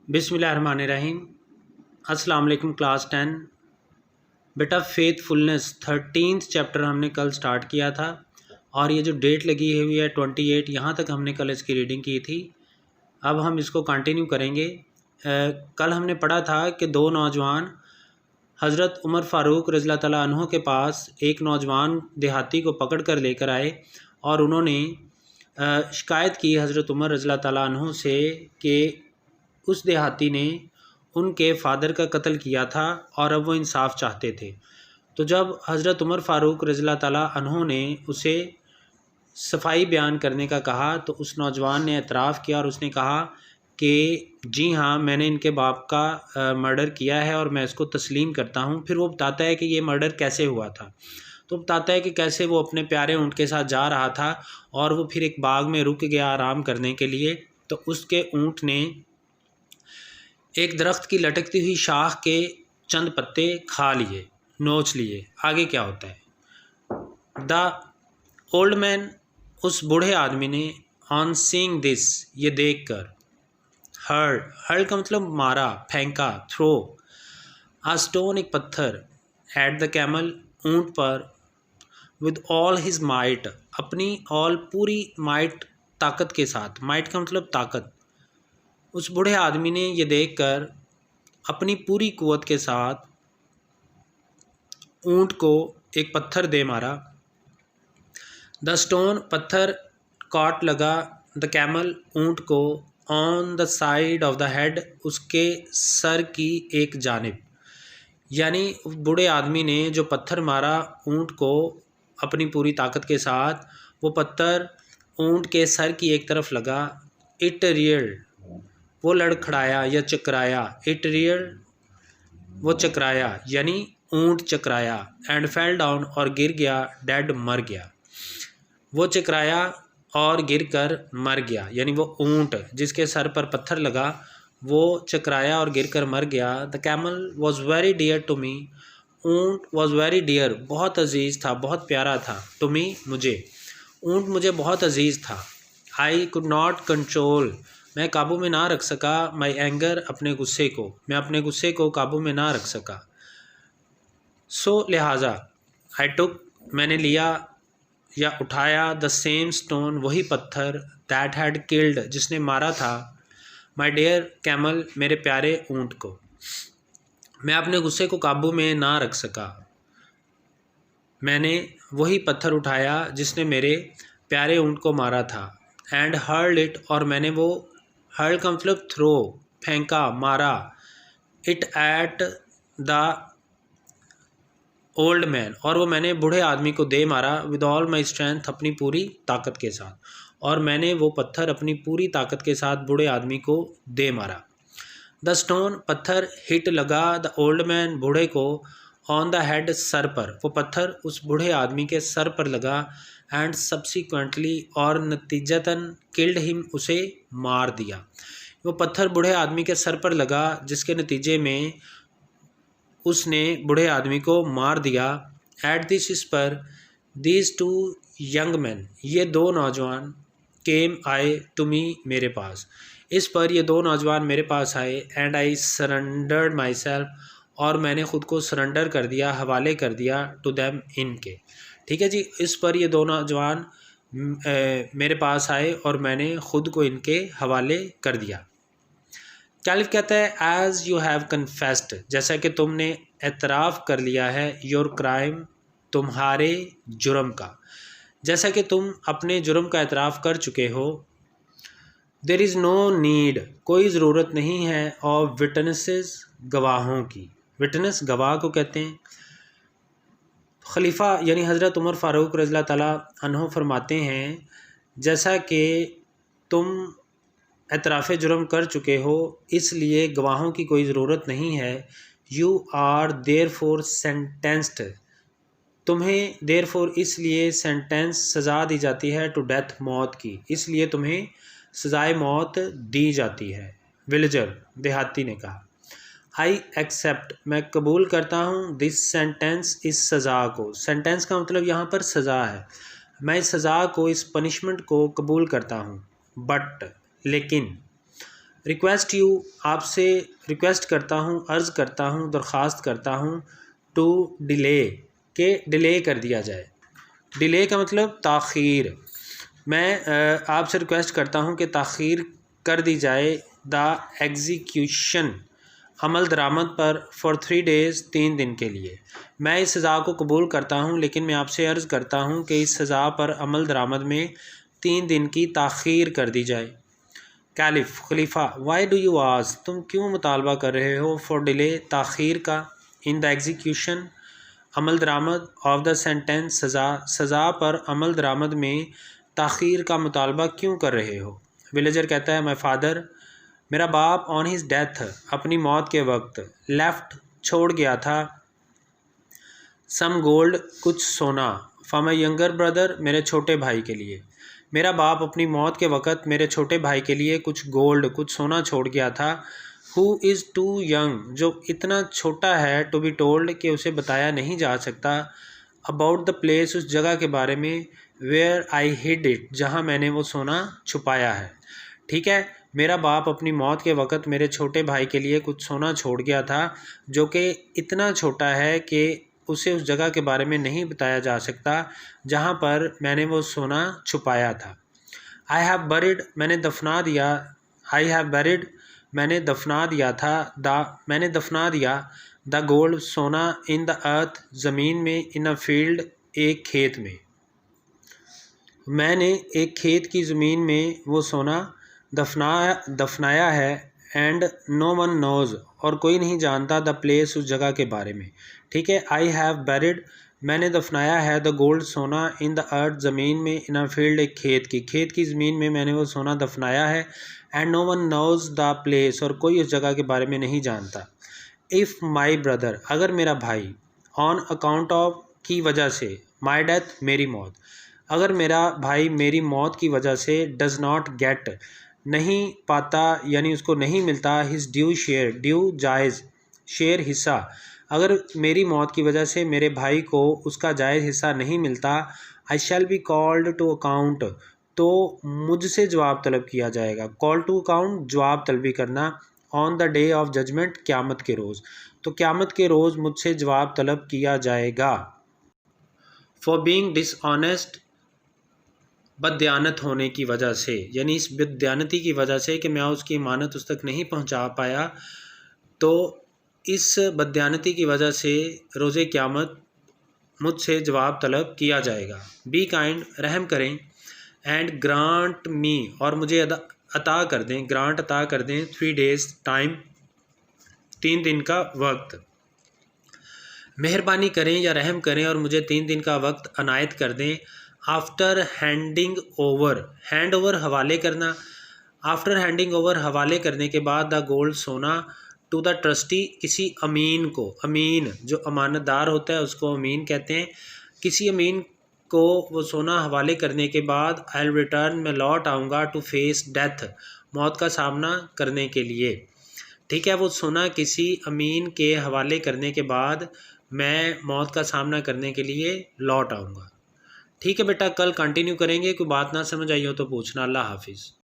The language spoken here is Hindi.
बिस्मिल्लाहिर्रहमानिर्रहीम। अस्सलाम वालेकुम क्लास 10। बेटा फेथफुलनेस 13th चैप्टर हमने कल स्टार्ट किया था और ये जो डेट लगी हुई है 28, यहाँ तक हमने कल इसकी रीडिंग की थी। अब हम इसको कंटिन्यू करेंगे। कल हमने पढ़ा था कि दो नौजवान हज़रत उमर फ़ारूक रज़ियल्लाहु तआला अन्हु के पास एक नौजवान देहाती को पकड़ कर लेकर आए और उन्होंने शिकायत की हज़रत उमर रज़ियल्लाहु तआला अन्हु से कि उस देहाती ने उनके फ़ादर का कत्ल किया था और अब वो इंसाफ चाहते थे। तो जब हज़रत उमर फ़ारूक रज़ियल्लाहु तआला अन्हु ने उसे सफाई बयान करने का कहा तो उस नौजवान ने एतराफ़ किया और उसने कहा कि जी हाँ, मैंने इनके बाप का मर्डर किया है और मैं इसको तस्लीम करता हूँ। फिर वो बताता है कि ये मर्डर कैसे हुआ था। तो बताता है कि कैसे वो अपने प्यारे ऊँट के साथ जा रहा था और वो फिर एक बाग में रुक गया आराम करने के लिए। तो उसके ऊँट ने एक दरख्त की लटकती हुई शाख के चंद पत्ते खा लिए, नोच लिए। आगे क्या होता है? द ओल्ड मैन, उस बूढ़े आदमी ने, ऑन सीइंग दिस, ये देख कर, हर्ड का मतलब मारा, फेंका, थ्रो, आ स्टोन, एक पत्थर, एट द कैमल, ऊंट पर, विद ऑल हिज माइट, अपनी ऑल पूरी माइट, ताकत के साथ। माइट का मतलब ताकत। उस बूढ़े आदमी ने ये देखकर अपनी पूरी कुव्वत के साथ ऊंट को एक पत्थर दे मारा। द स्टोन, पत्थर, कॉट लगा, द कैमल, ऊंट को, on the side of the head, उसके सर की एक जानिब। यानी बूढ़े आदमी ने जो पत्थर मारा ऊंट को अपनी पूरी ताकत के साथ, वो पत्थर ऊंट के सर की एक तरफ लगा। इट रियल, वो लड़खड़ाया या चकराया। इट रियल, वो चकराया यानी ऊंट चकराया। एंड फेल डाउन, और गिर गया। डेड, मर गया। वो चकराया और गिरकर मर गया यानी वो ऊंट जिसके सर पर पत्थर लगा वो चकराया और गिरकर मर गया। The camel was very dear to me, ऊंट वॉज वेरी डियर, बहुत अजीज़ था, बहुत प्यारा था। टू मी, मुझे, ऊंट मुझे बहुत अजीज़ था। आई कुड नॉट कंट्रोल, मैं काबू में ना रख सका। माई एंगर, अपने गुस्से को, मैं अपने गुस्से को काबू में ना रख सका। सो लिहाजा, आई टुक, मैंने लिया या उठाया, द सेम स्टोन, वही पत्थर, दैट हैड किल्ड, जिसने मारा था, माई डियर कैमल, मेरे प्यारे ऊंट को। मैं अपने गुस्से को काबू में ना रख सका। मैंने वही पत्थर उठाया जिसने मेरे प्यारे ऊंट को मारा था। एंड हर्ल्ड इट, और मैंने वो, हर्ल का मतलब थ्रो, फेंका, मारा, it at the old man, और वो मैंने बूढ़े आदमी को दे मारा। विद ऑल माई स्ट्रेंथ, अपनी पूरी ताकत के साथ, और मैंने वो पत्थर अपनी पूरी ताकत के साथ बूढ़े आदमी को दे मारा। द स्टोन, पत्थर, हिट लगा, द ओल्ड मैन, बूढ़े को, ऑन द हेड, सर पर, वो पत्थर उस बूढ़े आदमी के सर पर लगा। एंड सब्सिक्वेंटली, और नतीजतन, किल्ड हिम, उसे मार दिया। वो पत्थर बूढ़े आदमी के सर पर लगा जिसके नतीजे में उसने बूढ़े आदमी को मार दिया। एट दिस, इस पर, दीज टू यंग मैन, ये दो नौजवान, केम, आए, टू मी, मेरे पास, इस पर ये दो नौजवान मेरे पास आए। And I surrendered my self, और मैंने ख़ुद को सरेंडर कर दिया, हवाले कर दिया, टू दैम, इनके। ठीक है जी, इस पर ये दो नौजवान मेरे पास आए और मैंने ख़ुद को इनके हवाले कर दिया। कैलिफ कहता है एज़ यू हैव कन्फेस्ड, जैसा कि तुमने एतराफ़ कर लिया है, योर क्राइम, तुम्हारे जुर्म का, जैसा कि तुम अपने जुर्म का एतराफ़ कर चुके हो। देयर इज़ नो नीड, कोई ज़रूरत नहीं है, ऑफ विटनेसेस, गवाहों की। विटनेस गवाह को कहते हैं। खलीफा यानी हज़रत उमर फ़ारूक रज़ियल्लाहु तआला अन्हु फरमाते हैं जैसा कि तुम एतराफ़ जुर्म कर चुके हो इसलिए गवाहों की कोई ज़रूरत नहीं है। You are therefore sentenced, तुम्हें देयर फोर इसलिए सेंटेंस, सज़ा दी जाती है, टू डेथ, मौत की, इसलिए तुम्हें सज़ाए मौत दी जाती है। विलेजर, देहाती ने कहा। आई एक्सेप्ट, मैं कबूल करता हूँ, दिस सेंटेंस, इस सज़ा को। सेंटेंस का मतलब यहाँ पर सज़ा है। मैं इस सज़ा को, इस पनिशमेंट को कबूल करता हूँ। बट, लेकिन, रिक्वेस्ट यू, आपसे रिक्वेस्ट करता हूँ, अर्ज़ करता हूँ, दरख्वास्त करता हूँ, टू डिले, के डिले कर दिया जाए। डिले का मतलब ताख़ीर। मैं आपसे रिक्वेस्ट करता हूँ कि ताख़ीर कर दी जाए द एग्जीक्यूशन, अमल दरामद पर, फॉर 3 days, 3 दिन के लिए। मैं इस सज़ा को कबूल करता हूँ, लेकिन मैं आपसे अर्ज़ करता हूँ कि इस सज़ा पर अमल दरामद में 3 दिन की ताख़ीर कर दी जाए। Caliph, Khalifa, why do you ask, तुम क्यों मुतालबा कर रहे हो, फॉर डिले, ताख़ीर का, इन द एग्जीक्यूशन, अमल दरामद, ऑफ द सेंटेंस, सज़ा, सज़ा पर अमल दरामद में ताख़ीर का मुतालबा क्यों कर रहे हो। विलेजर कहता है, माई फादर, मेरा बाप, ऑन हिज डेथ, अपनी मौत के वक्त, लेफ़्ट, छोड़ गया था, सम गोल्ड, कुछ सोना, फॉर माई यंगर ब्रदर, मेरे छोटे भाई के लिए। मेरा बाप अपनी मौत के वक़्त मेरे छोटे भाई के लिए कुछ गोल्ड, कुछ सोना छोड़ गया था। हु इज़ टू यंग, जो इतना छोटा है, टू बी टोल्ड, कि उसे बताया नहीं जा सकता, अबाउट द प्लेस, उस जगह के बारे में, वेयर आई हिड इट, जहाँ मैंने वो सोना छुपाया है। ठीक है, मेरा बाप अपनी मौत के वक़्त मेरे छोटे भाई के लिए कुछ सोना छोड़ गया था, जो कि इतना छोटा है कि उसे उस जगह के बारे में नहीं बताया जा सकता जहाँ पर मैंने वो सोना छुपाया था। आई हैव बरिड, मैंने दफना दिया, आई हैव बरिड, मैंने दफना दिया था, मैंने दफना दिया, द गोल्ड, सोना, इन द अर्थ, ज़मीन में, इन अ फील्ड, एक खेत में। मैंने एक खेत की ज़मीन में वो सोना दफनाया है, एंड नो वन नोज़, और कोई नहीं जानता, द प्लेस, उस जगह के बारे में। ठीक है, आई हैव बैरिड, मैंने दफनाया है, द गोल्ड, सोना, इन द अर्थ, ज़मीन में, इन अ फील्ड, एक खेत की ज़मीन में मैंने वो सोना दफनाया है, and no one knows the place, और कोई उस जगह के बारे में नहीं जानता। इफ़ माई ब्रदर, अगर मेरा भाई, ऑन अकाउंट ऑफ, की वजह से, माई डेथ, मेरी मौत, अगर मेरा भाई मेरी मौत की वजह से, डज़ नॉट गेट, नहीं पाता, यानी उसको नहीं मिलता, हिज ड्यू शेयर, ड्यू जायज़, शेयर हिस्सा, अगर मेरी मौत की वजह से मेरे भाई को उसका जायज़ हिस्सा नहीं मिलता, I shall be called to account, तो मुझसे जवाब तलब किया जाएगा। कॉल टू अकाउंट, जवाब तलबी करना, on the day of judgement, क़यामत के रोज़, तो क़यामत के रोज़ मुझसे जवाब तलब किया जाएगा। फॉर बीइंग डिसऑनेस्ट, बददयानत होने की वजह से, यानी इस बददयानती की वजह से कि मैं उसकी अमानत उस तक नहीं पहुंचा पाया, तो इस बददयानती की वजह से रोज़े क़यामत मुझसे जवाब तलब किया जाएगा। बी काइंड, रहम करें, एंड ग्रांट मी, और मुझे अता कर दें, ग्रांट अता कर दें, 3 days टाइम, 3 दिन का वक्त। मेहरबानी करें या रहम करें और मुझे 3 दिन का वक्त अनायत कर दें। After handing over, hand over, हवाले करना, आफ्टर हैंडिंग ओवर, हवाले करने के बाद, द गोल्ड, सोना, टू द ट्रस्टी, किसी अमीन को, अमीन जो अमानतदार होता है उसको अमीन कहते हैं, किसी अमीन को वो सोना हवाले करने के बाद, आई विल रिटर्न, मैं लौट आऊँगा, टू फेस डेथ, मौत का सामना करने के लिए। ठीक है, वो सोना किसी अमीन के हवाले करने के बाद मैं मौत का सामना करने के लिए लौट आऊँगा। ठीक है बेटा, कल कंटिन्यू करेंगे, कोई बात ना समझ आई हो तो पूछना। अल्लाह हाफिज़।